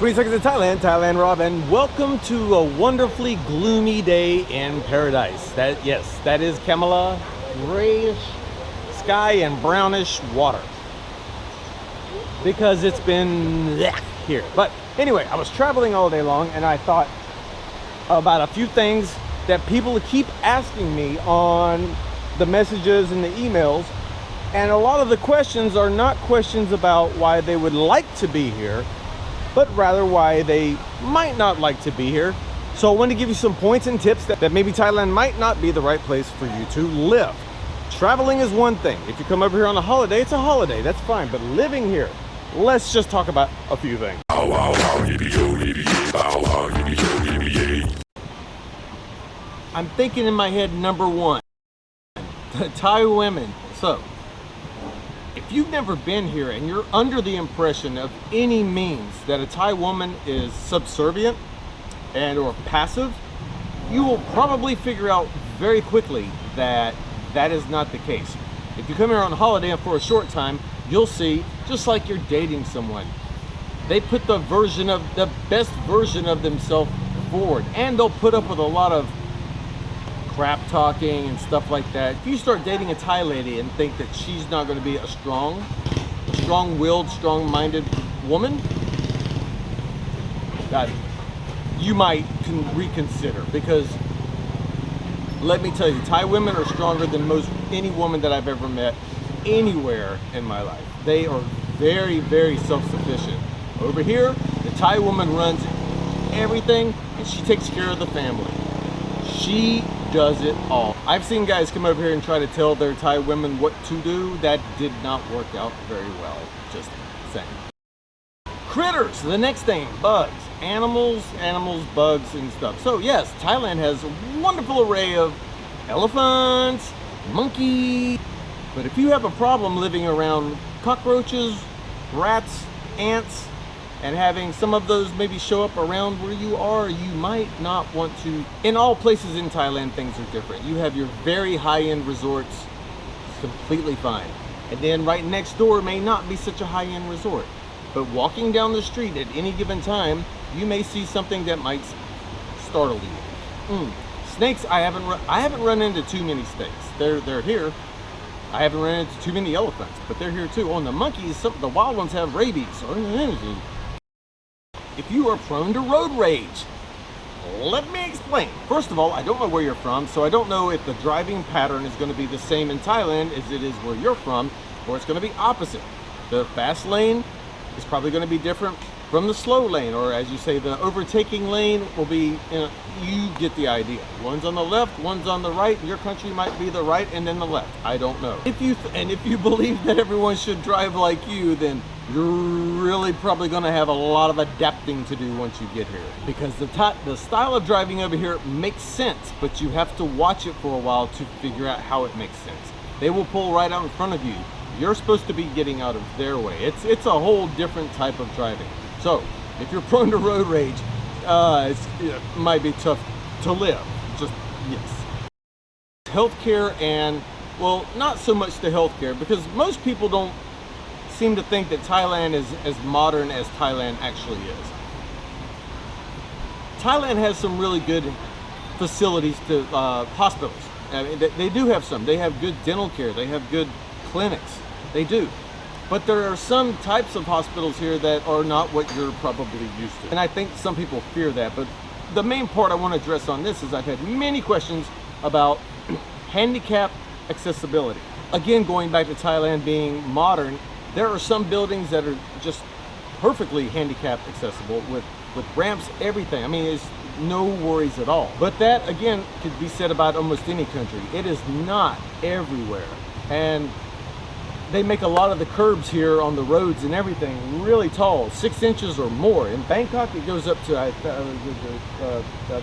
20 seconds in Thailand, Thailand Rob, and welcome to a wonderfully gloomy day in paradise. Yes, that is Kamala, grayish sky and brownish water. Because it's been here. But anyway, I was traveling all day long and I thought about a few things that people keep asking me on the messages and the emails. And a lot of the questions are not questions about why they would like to be here, but rather why they might not like to be here. So I want to give you some points and tips that maybe Thailand might not be the right place for you to live. Traveling is one thing. If you come over here on a holiday, it's a holiday, that's fine. But living here, let's just talk about a few things. I'm thinking in my head, number one, the Thai women. So, if you've never been here and you're under the impression of any means that a Thai woman is subservient and or passive, you will probably figure out very quickly that that is not the case. If you come here on a holiday and for a short time, you'll see, just like you're dating someone, they put the best version of themselves forward, and they'll put up with a lot of crap talking and stuff like that. If you start dating a Thai lady and think that she's not going to be a strong-willed, strong-minded woman, God, you might reconsider, because let me tell you, Thai women are stronger than any woman that I've ever met anywhere in my life. They are very, very self-sufficient. Over here, the Thai woman runs everything and she takes care of the family. She does it all. I've seen guys come over here and try to tell their Thai women what to do. That did not work out very well, just saying. Critters, the next thing, bugs, animals, bugs and stuff. So yes, Thailand has a wonderful array of elephants, monkeys, but if you have a problem living around cockroaches, rats, ants, and having some of those maybe show up around where you are, you might not want to. In all places in Thailand, things are different. You have your very high-end resorts, it's completely fine. And then right next door may not be such a high-end resort. But walking down the street at any given time, you may see something that might startle you. Snakes, I haven't run into too many snakes. They're here. I haven't run into too many elephants, but they're here too. On the monkeys, the wild ones have rabies. If you are prone to road rage, let me explain. First of all, I don't know where you're from, so I don't know if the driving pattern is going to be the same in Thailand as it is where you're from, or it's going to be opposite. The fast lane is probably going to be different from the slow lane, or as you say, the overtaking lane will be, you get the idea. One's on the left, one's on the right. Your country might be the right and then the left. I don't know. If you believe that everyone should drive like you, then you're really probably going to have a lot of adapting to do once you get here, because the style of driving over here makes sense, but you have to watch it for a while to figure out how it makes sense. They will pull right out in front of you. You're supposed to be getting out of their way. It's a whole different type of driving. So if you're prone to road rage, it might be tough to live. Just, yes. Healthcare, and well, not so much the healthcare, because most people don't seem to think that Thailand is as modern as Thailand actually is. Thailand has some really good facilities to hospitals. I mean, they do have some. They have good dental care. They have good clinics. They do. But there are some types of hospitals here that are not what you're probably used to. And I think some people fear that. But the main part I want to address on this is I've had many questions about handicap accessibility. Again, going back to Thailand being modern, there are some buildings that are just perfectly handicap accessible with ramps, everything. I mean, it's no worries at all. But that, again, could be said about almost any country. It is not everywhere. And they make a lot of the curbs here on the roads and everything really tall, 6 inches or more. In Bangkok, it goes up to,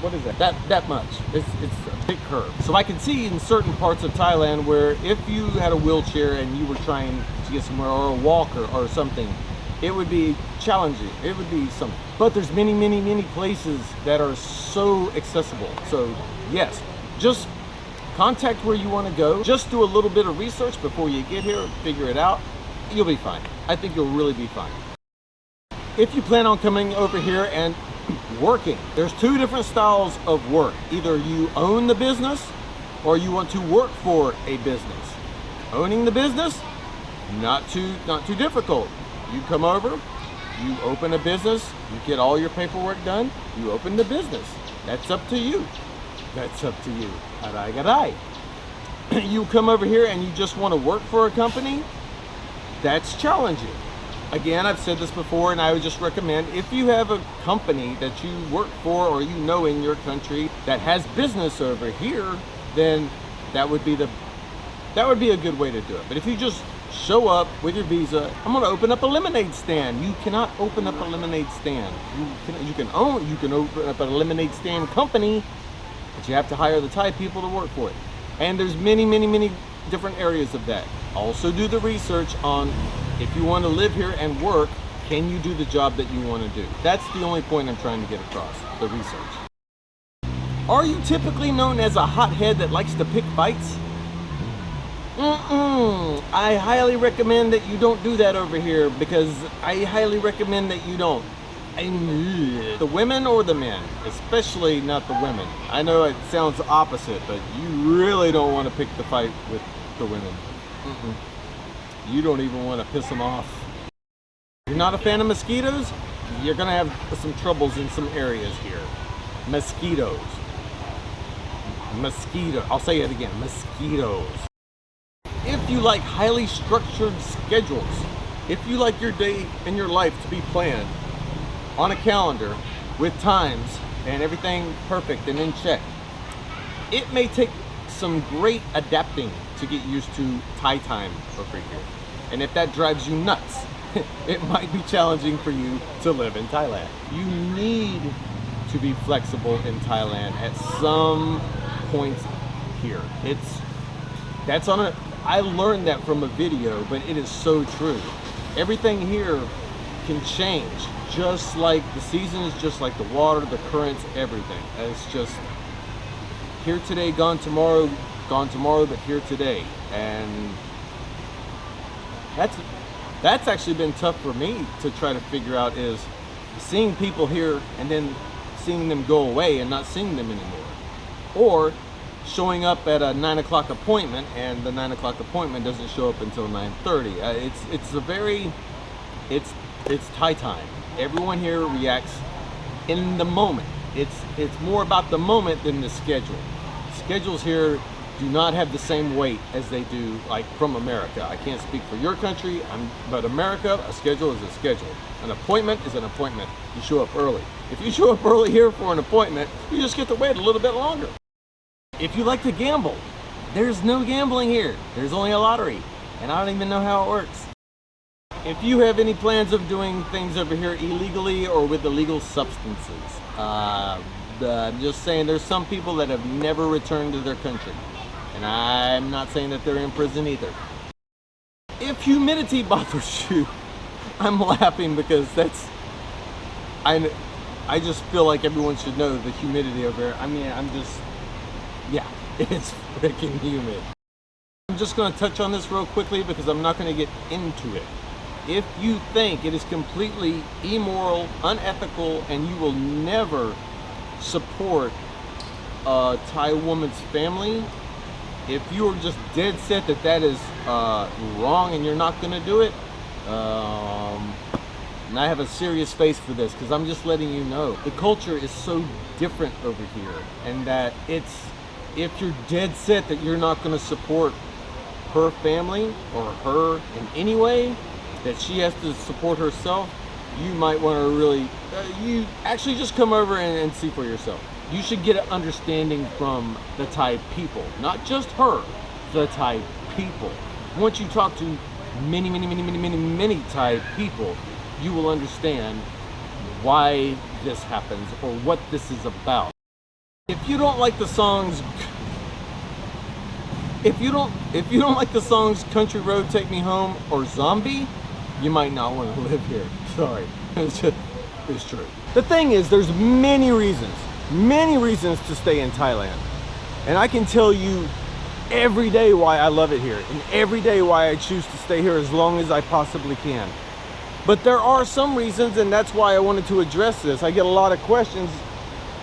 what is that? That much. It's a big curb. So I can see in certain parts of Thailand where if you had a wheelchair and you were trying to get somewhere, or a walker or something, it would be challenging. It would be something. But there's many, many, many places that are so accessible. So yes, just contact where you want to go. Just do a little bit of research before you get here, figure it out. You'll be fine. I think you'll really be fine. if you plan on coming over here and working, there's two different styles of work. Either you own the business or you want to work for a business. Owning the business, not too difficult. You come over, you open a business, you get all your paperwork done, you open the business. That's up to you. That's up to you. Aray. You come over here and you just want to work for a company, that's challenging. Again, I've said this before, and I would just recommend, if you have a company that you work for or you know in your country that has business over here, then that would be a good way to do it. But if you just show up with your visa, I'm going to open up a lemonade stand. You cannot open up a lemonade stand. You can open up a lemonade stand company, but you have to hire the Thai people to work for it. And there's many different areas of that. Also do the research on, if you want to live here and work, can you do the job that you want to do? That's the only point I'm trying to get across, the research. Are you typically known as a hothead that likes to pick fights? I highly recommend that you don't do that over here, because I highly recommend that you don't. The women or the men, especially not the women. I know it sounds opposite, but you really don't want to pick the fight with the women. You don't even want to piss them off. If you're not a fan of mosquitoes, you're gonna have some troubles in some areas here. Mosquitoes. I'll say it again, mosquitoes. If you like highly structured schedules, if you like your day and your life to be planned on a calendar with times and everything perfect and in check, it may take some great adapting to get used to Thai time over here. And if that drives you nuts, it might be challenging for you to live in Thailand. You need to be flexible in Thailand at some points here. I learned that from a video, but it is so true. Everything here can change, just like the seasons, just like the water, the currents, everything. It's just here today, gone tomorrow, but here today. And that's actually been tough for me to try to figure out, is seeing people here and then seeing them go away and not seeing them anymore. Or showing up at a 9 o'clock appointment and the 9 o'clock appointment doesn't show up until 9:30. It's Thai time. Everyone here reacts in the moment. It's more about the moment than the schedule. Schedules here do not have the same weight as they do like from America. I can't speak for your country, but America, a schedule is a schedule. An appointment is an appointment. You show up early. If you show up early here for an appointment, you just get to wait a little bit longer. If you like to gamble, there's no gambling here. There's only a lottery, and I don't even know how it works. If you have any plans of doing things over here illegally or with illegal substances, I'm just saying there's some people that have never returned to their country. And I'm not saying that they're in prison either. If humidity bothers you, I'm laughing because I just feel like everyone should know the humidity over here. I mean, yeah, it's freaking humid. I'm just going to touch on this real quickly because I'm not going to get into it. If you think it is completely immoral, unethical, and you will never support a Thai woman's family, if you are just dead set that that is wrong and you're not going to do it, and I have a serious face for this because I'm just letting you know the culture is so different over here, and that if you're dead set that you're not going to support her family or her in any way, that she has to support herself, you might want to really, you actually just come over and see for yourself. You should get an understanding from the Thai people, not just her, the Thai people. Once you talk to many Thai people, you will understand why this happens or what this is about. If you don't like the songs, if you don't like the songs Country Road, Take Me Home, or Zombie, you might not want to live here. Sorry, it's true. The thing is, there's many reasons to stay in Thailand. And I can tell you every day why I love it here, and every day why I choose to stay here as long as I possibly can. But there are some reasons, and that's why I wanted to address this. I get a lot of questions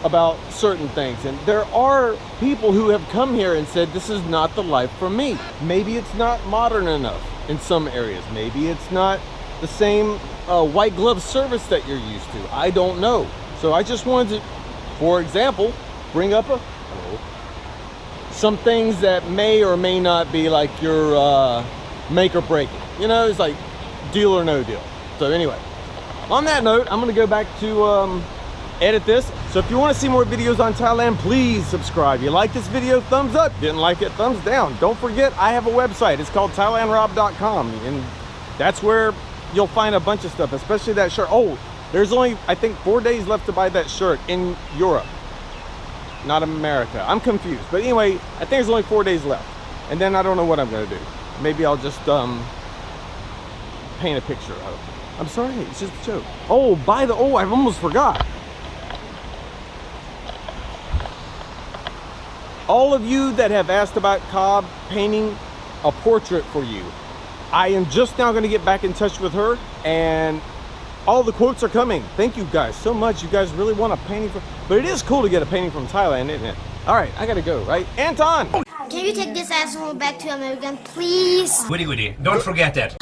about certain things, and there are people who have come here and said this is not the life for me. Maybe it's not modern enough in some areas. Maybe it's not the same white glove service that you're used to. I don't know. So I just wanted to, for example, bring up some things that may or may not be like your make or break it. You know, it's like deal or no deal. So anyway, on that note, I'm gonna go back to edit this. So if you want to see more videos on Thailand, please subscribe. You like this video, thumbs up. Didn't like it, thumbs down. Don't forget, I have a website. It's called thailandrob.com, and that's where you'll find a bunch of stuff, especially that shirt. Oh, there's only, I think, 4 days left to buy that shirt in Europe, not America. I'm confused, but anyway, I think there's only 4 days left, and then I don't know what I'm gonna do. Maybe I'll just paint a picture of it. I'm sorry, it's just a joke. Oh, I almost forgot. All of you that have asked about Cobb painting a portrait for you, I am just now going to get back in touch with her, and all the quotes are coming. Thank you guys so much. You guys really want a painting but it is cool to get a painting from Thailand, isn't it? All right, I got to go, right? Anton! Can you take this asshole back to America, please? Goody goody, don't forget that.